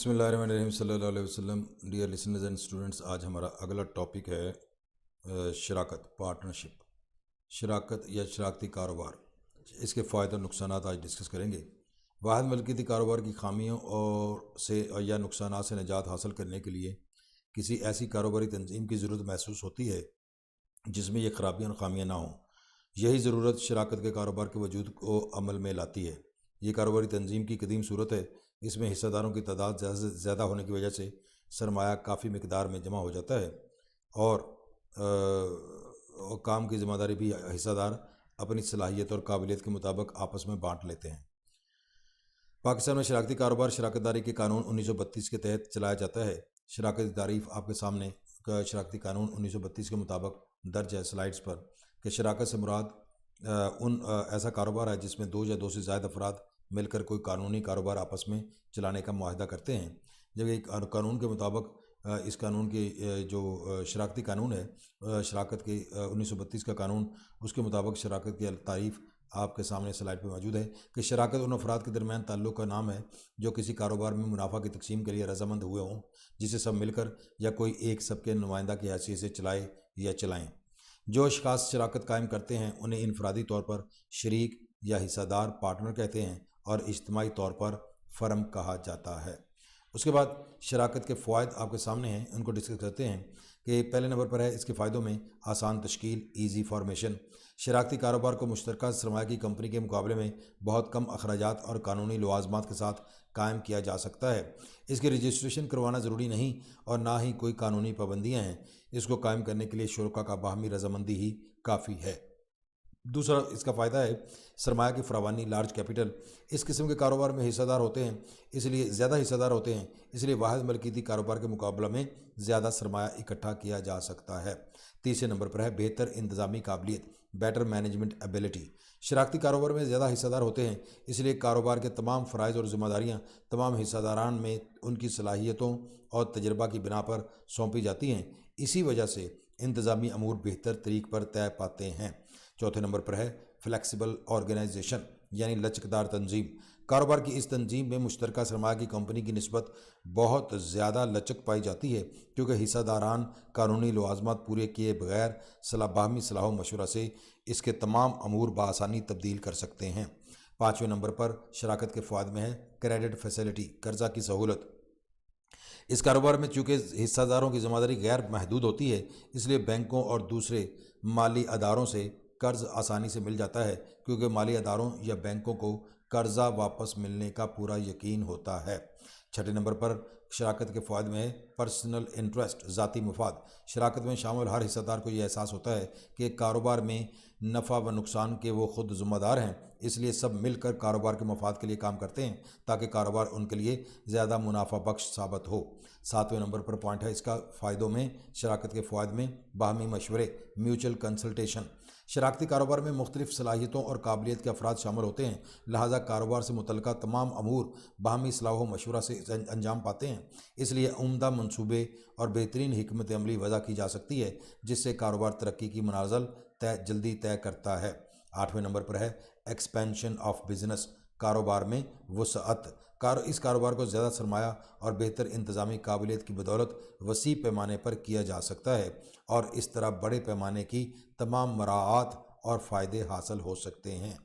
بسم اللہ الرحمن الرحیم صلی اللہ علیہ وسلم۔ ڈیئر لسنرز اینڈ اسٹوڈنٹس، آج ہمارا اگلا ٹاپک ہے شراکت، پارٹنرشپ، شراکت یا شراکتی کاروبار۔ اس کے فائدے اور نقصانات آج ڈسکس کریں گے۔ واحد ملکیتی کاروبار کی خامیوں یا نقصانات سے نجات حاصل کرنے کے لیے کسی ایسی کاروباری تنظیم کی ضرورت محسوس ہوتی ہے جس میں یہ خرابیاں اور خامیاں نہ ہوں۔ یہی ضرورت شراکت کے کاروبار کے وجود کو عمل میں لاتی ہے۔ یہ کاروباری تنظیم کی قدیم صورت ہے۔ اس میں حصہ داروں کی تعداد زیادہ ہونے کی وجہ سے سرمایہ کافی مقدار میں جمع ہو جاتا ہے اور کام کی ذمہ داری بھی حصہ دار اپنی صلاحیت اور قابلیت کے مطابق آپس میں بانٹ لیتے ہیں۔ پاکستان میں شراکتی کاروبار شراکت داری کے قانون 1932 کے تحت چلایا جاتا ہے۔ شراکت کی تعریف آپ کے سامنے شراکتی قانون 1932 کے مطابق درج ہے سلائڈز پر کہ شراکت سے مراد ایسا کاروبار ہے جس میں دو یا دو سے زائد افراد مل کر کوئی قانونی کاروبار آپس میں چلانے کا معاہدہ کرتے ہیں۔ جب ایک قانون کے مطابق اس قانون کی جو شراکتی قانون ہے، شراکت کے 1932 کا قانون، اس کے مطابق شراکت کی تعریف آپ کے سامنے سلائڈ پہ موجود ہے کہ شراکت ان افراد کے درمیان تعلق کا نام ہے جو کسی کاروبار میں منافع کی تقسیم کے لیے رضامند ہوئے ہوں، جسے سب مل کر یا کوئی ایک سب کے نمائندہ کی حیثیت سے چلائے یا چلائیں۔ جو اشخاص شراکت قائم کرتے ہیں انہیں انفرادی طور پر شریک یا حصہ دار پارٹنر کہتے ہیں اور اجتماعی طور پر فرم کہا جاتا ہے۔ اس کے بعد شراکت کے فوائد آپ کے سامنے ہیں، ان کو ڈسکس کرتے ہیں کہ پہلے نمبر پر ہے اس کے فائدوں میں آسان تشکیل، ایزی فارمیشن۔ شراکتی کاروبار کو مشترکہ سرمایہ کی کمپنی کے مقابلے میں بہت کم اخراجات اور قانونی لوازمات کے ساتھ قائم کیا جا سکتا ہے۔ اس کی رجسٹریشن کروانا ضروری نہیں اور نہ ہی کوئی قانونی پابندیاں ہیں۔ اس کو قائم کرنے کے لیے شرکاء کا باہمی رضامندی ہی کافی ہے۔ دوسرا اس کا فائدہ ہے سرمایہ کی فراوانی، لارج کیپٹل۔ اس قسم کے کاروبار میں حصہ دار ہوتے ہیں، اس لیے زیادہ حصہ دار ہوتے ہیں، اس لیے واحد ملکیتی کاروبار کے مقابلہ میں زیادہ سرمایہ اکٹھا کیا جا سکتا ہے۔ تیسرے نمبر پر ہے بہتر انتظامی قابلیت، بیٹر مینجمنٹ ایبلٹی۔ شراکتی کاروبار میں زیادہ حصہ دار ہوتے ہیں، اس لیے کاروبار کے تمام فرائض اور ذمہ داریاں تمام حصہ داران میں ان کی صلاحیتوں اور تجربہ کی بنا پر سونپی جاتی ہیں۔ اسی وجہ سے انتظامی امور بہتر طریق پر طے پاتے ہیں۔ چوتھے نمبر پر ہے فلیکسیبل آرگنائزیشن، یعنی لچکدار تنظیم۔ کاروبار کی اس تنظیم میں مشترکہ سرمایہ کی کمپنی کی نسبت بہت زیادہ لچک پائی جاتی ہے کیونکہ حصہ داران قانونی لوازمات پورے کیے بغیر باہمی صلاح و مشورہ سے اس کے تمام امور بآسانی تبدیل کر سکتے ہیں۔ پانچویں نمبر پر شراکت کے فوائد میں ہے کریڈٹ فیسلٹی، قرضہ کی سہولت۔ اس کاروبار میں چونکہ حصہ داروں کی ذمہ داری غیر محدود ہوتی ہے، اس لیے بینکوں اور دوسرے مالی اداروں سے قرض آسانی سے مل جاتا ہے کیونکہ مالی اداروں یا بینکوں کو قرضہ واپس ملنے کا پورا یقین ہوتا ہے۔ چھٹے نمبر پر شراکت کے فوائد میں ہے پرسنل انٹرسٹ، ذاتی مفاد۔ شراکت میں شامل ہر حصہ دار کو یہ احساس ہوتا ہے کہ کاروبار میں نفع و نقصان کے وہ خود ذمہ دار ہیں، اس لیے سب مل کر کاروبار کے مفاد کے لیے کام کرتے ہیں تاکہ کاروبار ان کے لیے زیادہ منافع بخش ثابت ہو۔ ساتویں نمبر پر پوائنٹ ہے اس کا فائدوں میں، شراکت کے فوائد میں باہمی مشورے، میوچل کنسلٹیشن۔ شراکتی کاروبار میں مختلف صلاحیتوں اور قابلیت کے افراد شامل ہوتے ہیں، لہذا کاروبار سے متعلقہ تمام امور باہمی صلاح و مشورہ سے انجام پاتے ہیں۔ اس لیے عمدہ منصوبے اور بہترین حکمت عملی وضع کی جا سکتی ہے جس سے کاروبار ترقی کی منازل جلدی طے کرتا ہے۔ آٹھویں نمبر پر ہے ایکسپینشن آف بزنس، کاروبار میں وسعت۔ اس کاروبار کو زیادہ سرمایہ اور بہتر انتظامی قابلیت کی بدولت وسیع پیمانے پر کیا جا سکتا ہے اور اس طرح بڑے پیمانے کی تمام مراعات اور فائدے حاصل ہو سکتے ہیں۔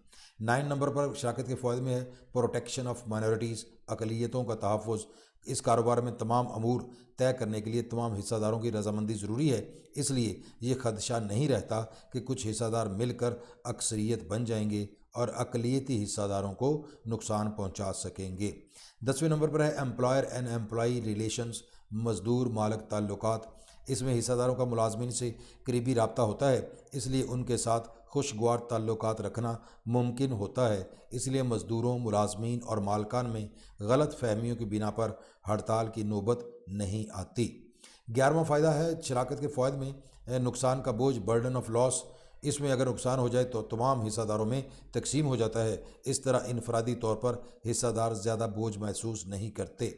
9 نمبر پر شراکت کے فوائد میں ہے پروٹیکشن آف مائنورٹیز، اقلیتوں کا تحفظ۔ اس کاروبار میں تمام امور طے کرنے کے لیے تمام حصہ داروں کی رضامندی ضروری ہے، اس لیے یہ خدشہ نہیں رہتا کہ کچھ حصہ دار مل کر اکثریت بن جائیں گے اور اقلیتی حصہ داروں کو نقصان پہنچا سکیں گے۔ 10ویں نمبر پر ہے امپلائر اینڈ امپلائی ریلیشنز، مزدور مالک تعلقات۔ اس میں حصہ داروں کا ملازمین سے قریبی رابطہ ہوتا ہے، اس لیے ان کے ساتھ خوشگوار تعلقات رکھنا ممکن ہوتا ہے، اس لیے مزدوروں، ملازمین اور مالکان میں غلط فہمیوں کی بنا پر ہڑتال کی نوبت نہیں آتی۔ 11واں فائدہ ہے شراکت کے فوائد میں نقصان کا بوجھ، برڈن آف لاس۔ اس میں اگر نقصان ہو جائے تو تمام حصہ داروں میں تقسیم ہو جاتا ہے، اس طرح انفرادی طور پر حصہ دار زیادہ بوجھ محسوس نہیں کرتے۔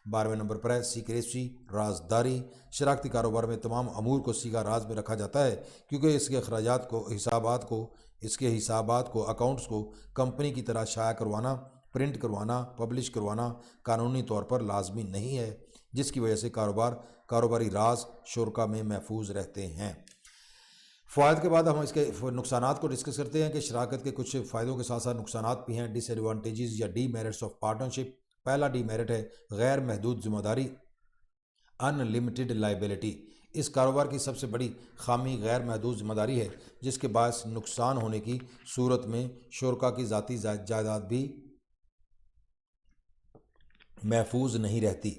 12ویں نمبر پر ہے سیکریسی، رازداری۔ شراکتی کاروبار میں تمام امور کو سیگا راز میں رکھا جاتا ہے کیونکہ اس کے اخراجات کو، حسابات کو، اکاؤنٹس کو کمپنی کی طرح شائع کروانا پرنٹ کروانا پبلش کروانا قانونی طور پر لازمی نہیں ہے، جس کی وجہ سے کاروباری راز شرکا میں محفوظ رہتے ہیں۔ فوائد کے بعد ہم اس کے نقصانات کو ڈسکس کرتے ہیں کہ شراکت کے کچھ فائدوں کے ساتھ ساتھ نقصانات بھی ہیں۔ ڈس ایڈوانٹیجز یا ڈی میرٹس آف پارٹنرشپ۔ پہلا ڈی میرٹ ہے غیر محدود ذمہ داری، ان لمیٹڈ لائبلٹی۔ اس کاروبار کی سب سے بڑی خامی غیر محدود ذمہ داری ہے، جس کے باعث نقصان ہونے کی صورت میں شرکا کی ذاتی جائیداد بھی محفوظ نہیں رہتی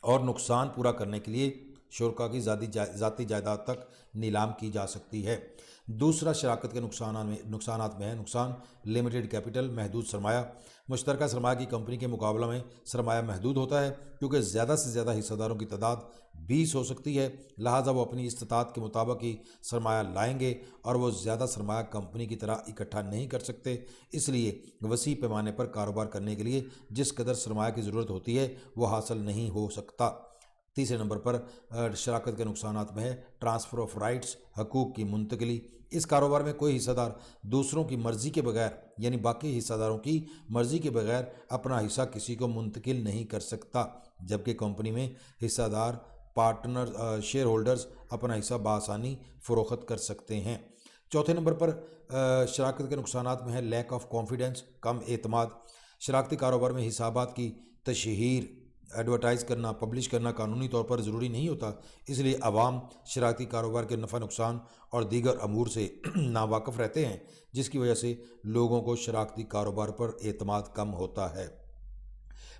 اور نقصان پورا کرنے کے لیے شرکا کی ذاتی جائیداد تک نیلام کی جا سکتی ہے۔ دوسرا شراکت کے نقصانات میں ہے نقصان لمیٹڈ کیپٹل، محدود سرمایہ۔ مشترکہ سرمایہ کی کمپنی کے مقابلہ میں سرمایہ محدود ہوتا ہے، کیونکہ زیادہ سے زیادہ حصہ داروں کی تعداد 20 ہو سکتی ہے، لہٰذا وہ اپنی استطاعت کے مطابق ہی سرمایہ لائیں گے اور وہ زیادہ سرمایہ کمپنی کی طرح اکٹھا نہیں کر سکتے۔ اس لیے وسیع پیمانے پر کاروبار کرنے کے لیے جس قدر سرمایہ کی ضرورت ہوتی ہے وہ حاصل نہیں ہو سکتا۔ تیسرے نمبر پر شراکت کے نقصانات میں ہے ٹرانسفر آف رائٹس، حقوق کی منتقلی۔ اس کاروبار میں کوئی حصہ دار دوسروں کی مرضی کے بغیر، یعنی باقی حصہ داروں کی مرضی کے بغیر اپنا حصہ کسی کو منتقل نہیں کر سکتا، جبکہ کمپنی میں حصہ دار پارٹنر شیئر ہولڈرز اپنا حصہ بآسانی فروخت کر سکتے ہیں۔ چوتھے نمبر پر شراکت کے نقصانات میں ہے لیک آف کانفیڈنس، کم اعتماد۔ شراکتی کاروبار میں حسابات کی تشہیر، ایڈورٹائز کرنا، پبلش کرنا قانونی طور پر ضروری نہیں ہوتا، اس لیے عوام شراکتی کاروبار کے نفع نقصان اور دیگر امور سے ناواقف رہتے ہیں، جس کی وجہ سے لوگوں کو شراکتی کاروبار پر اعتماد کم ہوتا ہے۔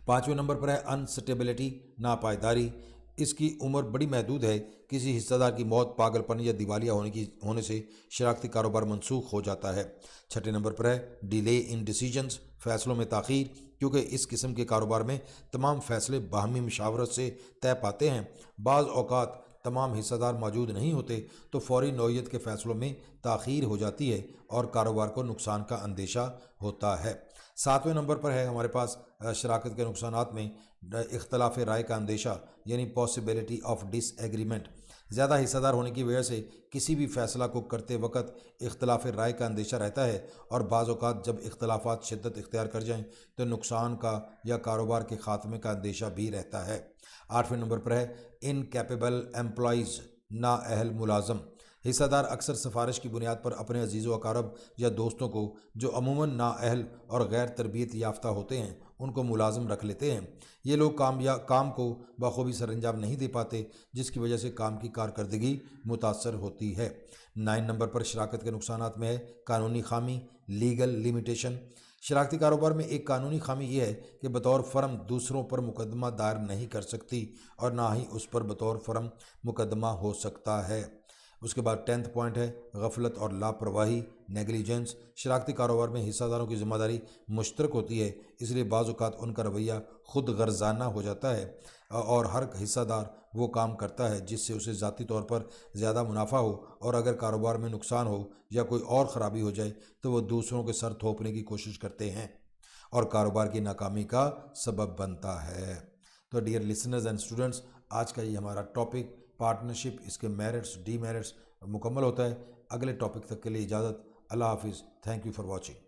پانچویں نمبر پر ہے انسٹیبلٹی، ناپائیداری۔ اس کی عمر بڑی محدود ہے، کسی حصہ دار کی موت، پاگل پن یا دیوالیہ ہونے سے شراکتی کاروبار منسوخ ہو جاتا ہے۔ چھٹے نمبر پر ہے ڈیلے ان ڈیسیجنز، فیصلوں میں تاخیر، کیونکہ اس قسم کے کاروبار میں تمام فیصلے باہمی مشاورت سے طے پاتے ہیں۔ بعض اوقات تمام حصہ دار موجود نہیں ہوتے تو فوری نوعیت کے فیصلوں میں تاخیر ہو جاتی ہے اور کاروبار کو نقصان کا اندیشہ ہوتا ہے۔ ساتویں نمبر پر ہے ہمارے پاس شراکت کے نقصانات میں اختلاف رائے کا اندیشہ، یعنی پاسبلٹی آف ڈس ایگریمنٹ۔ زیادہ حصہ دار ہونے کی وجہ سے کسی بھی فیصلہ کو کرتے وقت اختلاف رائے کا اندیشہ رہتا ہے، اور بعض اوقات جب اختلافات شدت اختیار کر جائیں تو نقصان کا یا کاروبار کے خاتمے کا اندیشہ بھی رہتا ہے۔ آٹھویں نمبر پر ہے انکیپیبل امپلائیز، نااہل ملازم۔ حصہ دار اکثر سفارش کی بنیاد پر اپنے عزیز و اقارب یا دوستوں کو، جو عموماً نااہل اور غیر تربیت یافتہ ہوتے ہیں، ان کو ملازم رکھ لیتے ہیں۔ یہ لوگ کام کو بخوبی سر انجام نہیں دے پاتے، جس کی وجہ سے کام کی کارکردگی متاثر ہوتی ہے۔ 9 نمبر پر شراکت کے نقصانات میں ہے قانونی خامی، لیگل لیمیٹیشن۔ شراکتی کاروبار میں ایک قانونی خامی یہ ہے کہ بطور فرم دوسروں پر مقدمہ دائر نہیں کر سکتی اور نہ ہی اس پر بطور فرم مقدمہ ہو سکتا ہے۔ اس کے بعد 10 پوائنٹ ہے غفلت اور لاپرواہی، نیگلیجنس۔ شراکتی کاروبار میں حصہ داروں کی ذمہ داری مشترک ہوتی ہے، اس لیے بعض اوقات ان کا رویہ خود غرضانہ ہو جاتا ہے اور ہر حصہ دار وہ کام کرتا ہے جس سے اسے ذاتی طور پر زیادہ منافع ہو، اور اگر کاروبار میں نقصان ہو یا کوئی اور خرابی ہو جائے تو وہ دوسروں کے سر تھوپنے کی کوشش کرتے ہیں اور کاروبار کی ناکامی کا سبب بنتا ہے۔ تو ڈیئر لسنرز اینڈ اسٹوڈنٹس، آج کا یہ ہمارا ٹاپک پارٹنرشپ، اس کے میرٹس، ڈی میرٹس مکمل ہوتا ہے۔ اگلے ٹاپک تک کے لیے اجازت، اللہ حافظ، تھینک یو فار واچنگ۔